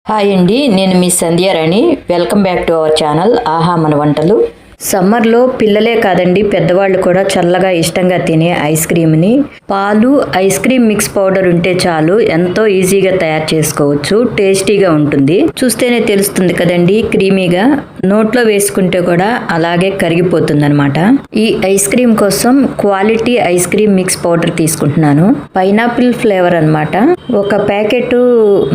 Hi అండి, నేను మీ Sandhyarani. Welcome back to our channel ఆహా మన వంటలు. సమ్మర్లో పిల్లలే కాదండి, పెద్దవాళ్ళు కూడా చల్లగా ఇష్టంగా తినే ఐస్ క్రీమ్ని పాలు ఐస్ క్రీమ్ మిక్స్ పౌడర్ ఉంటే చాలు ఎంతో ఈజీగా తయారు చేసుకోవచ్చు. టేస్టీగా ఉంటుంది. చూస్తేనే తెలుస్తుంది కదండి, క్రీమీగా నోట్లో వేసుకుంటే కూడా అలాగే కరిగిపోతుంది అనమాట. ఈ ఐస్ క్రీమ్ కోసం quality ice cream mix powder తీసుకుంటున్నాను. పైనాపిల్ ఫ్లేవర్ అనమాట. ఒక ప్యాకెట్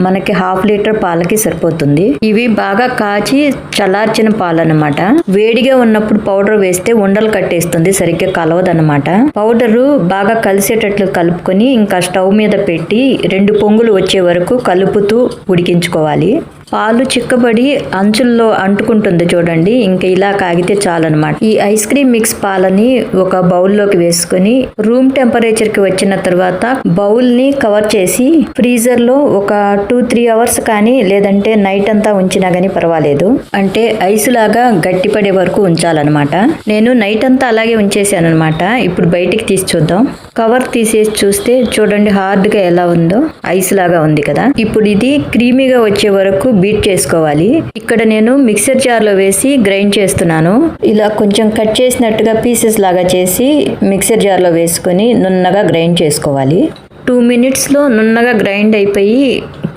మనకి 1/2 లీటర్ పాలకి సరిపోతుంది. ఇవి బాగా కాచి చల్లార్చిన పాలు అనమాట. వేడిగా ఉన్నప్పుడు పౌడర్ వేస్తే ఉండలు కట్టేస్తుంది, సరిగ్గా కలవదన్నమాట. పౌడరు బాగా కలిసేటట్లు కలుపుకొని ఇంకా స్టవ్ మీద పెట్టి 2 పొంగులు వచ్చే వరకు కలుపుతూ ఉడికించుకోవాలి. పాలు చిక్కబడి అంచుల్లో అంటుకుంటుంది చూడండి, ఇంకా ఇలా కాగితే చాలన్నమాట. ఈ ఐస్ క్రీమ్ మిక్స్ పాలని ఒక బౌల్లోకి వేసుకొని రూమ్ టెంపరేచర్ కి వచ్చిన తర్వాత బౌల్ ని కవర్ చేసి ఫ్రీజర్ లో ఒక 2-3 అవర్స్ కానీ లేదంటే నైట్ అంతా ఉంచినా గానీ పర్వాలేదు. అంటే ఐస్ లాగా గట్టిపడే వరకు ఉంచాలన్నమాట. నేను నైట్ అంతా అలాగే ఉంచేసాను అనమాట. ఇప్పుడు బయటికి తీసి చూద్దాం. కవర్ తీసేసి చూస్తే చూడండి, హార్డ్ గా ఎలా ఉందో, ఐస్ లాగా ఉంది కదా. ఇప్పుడు ఇది క్రీమీగా వచ్చే వరకు బీట్ చేసుకోవాలి. ఇక్కడ నేను మిక్సర్ జార్ లో వేసి గ్రైండ్ చేస్తున్నాను. ఇలా కొంచెం కట్ చేసినట్టుగా పీసెస్ లాగా చేసి మిక్సర్ జార్ లో వేసుకొని నున్నగా గ్రైండ్ చేసుకోవాలి. 2 minutes లో నున్నగా గ్రైండ్ అయిపోయి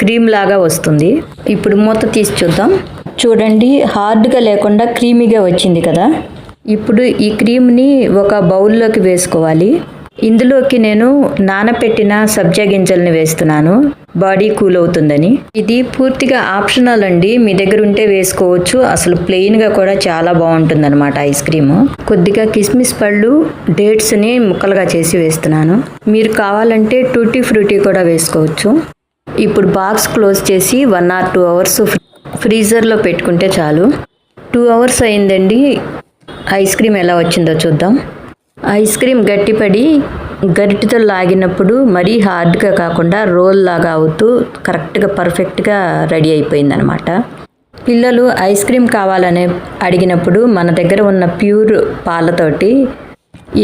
క్రీమ్ లాగా వస్తుంది. ఇప్పుడు మూత తీసి చూద్దాం. చూడండి, హార్డ్గా లేకుండా క్రీమీగా వచ్చింది కదా. ఇప్పుడు ఈ క్రీమ్ని ఒక బౌల్లోకి వేసుకోవాలి. ఇందులోకి నేను నానపెట్టిన సబ్జా గింజల్ని వేస్తున్నాను, బాడీ కూల్ అవుతుందని. ఇది పూర్తిగా ఆప్షనల్ అండి, మీ దగ్గర ఉంటే వేసుకోవచ్చు. అసలు ప్లెయిన్గా కూడా చాలా బాగుంటుంది అనమాట ఐస్ క్రీము. కొద్దిగా కిస్మిస్ పళ్ళు, డేట్స్ని ముక్కలుగా చేసి వేస్తున్నాను. మీరు కావాలంటే టూటీ ఫ్రూటీ కూడా వేసుకోవచ్చు. ఇప్పుడు బాక్స్ క్లోజ్ చేసి 1 or 2 hours ఫ్రీజర్లో పెట్టుకుంటే చాలు. 2 hours అయిందండి. ఐస్ క్రీమ్ ఎలా వచ్చిందో చూద్దాం. ఐస్ క్రీమ్ గట్టిపడి గరిటెతో లాగినప్పుడు మరీ హార్డ్గా కాకుండా రోల్ లాగా అవుతూ కరెక్ట్గా పర్ఫెక్ట్గా రెడీ అయిపోయిందనమాట. పిల్లలు ఐస్ క్రీమ్ కావాలని అడిగినప్పుడు మన దగ్గర ఉన్న ప్యూర్ పాలతోటి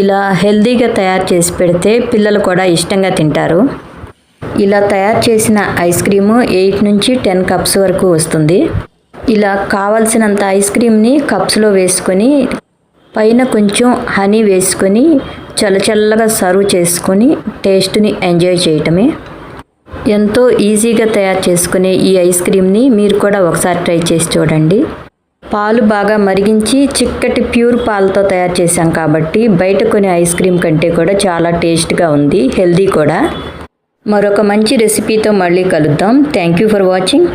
ఇలా హెల్తీగా తయారు చేసి పెడితే పిల్లలు కూడా ఇష్టంగా తింటారు. ఇలా తయారు చేసిన ఐస్ క్రీము 8 నుంచి 10 cups వరకు వస్తుంది. ఇలా కావలసినంత ఐస్ క్రీమ్ని కప్స్లో వేసుకొని పైన కొంచెం హనీ వేసుకొని చల్లచల్లగా సర్వ్ చేసుకొని టేస్ట్ని ఎంజాయ్ చేయటమే. ఎంతో ఈజీగా తయారు చేసుకునే ఈ ఐస్ క్రీమ్ని మీరు కూడా ఒకసారి ట్రై చేసి చూడండి. పాలు బాగా మరిగించి చిక్కటి ప్యూర్ పాలతో తయారు చేశాం కాబట్టి బయట కొనే ఐస్ క్రీమ్ కంటే కూడా చాలా టేస్ట్గా ఉంది, హెల్దీ కూడా. మరొక మంచి రెసిపీతో మళ్ళీ కలుద్దాం. Thank you for watching.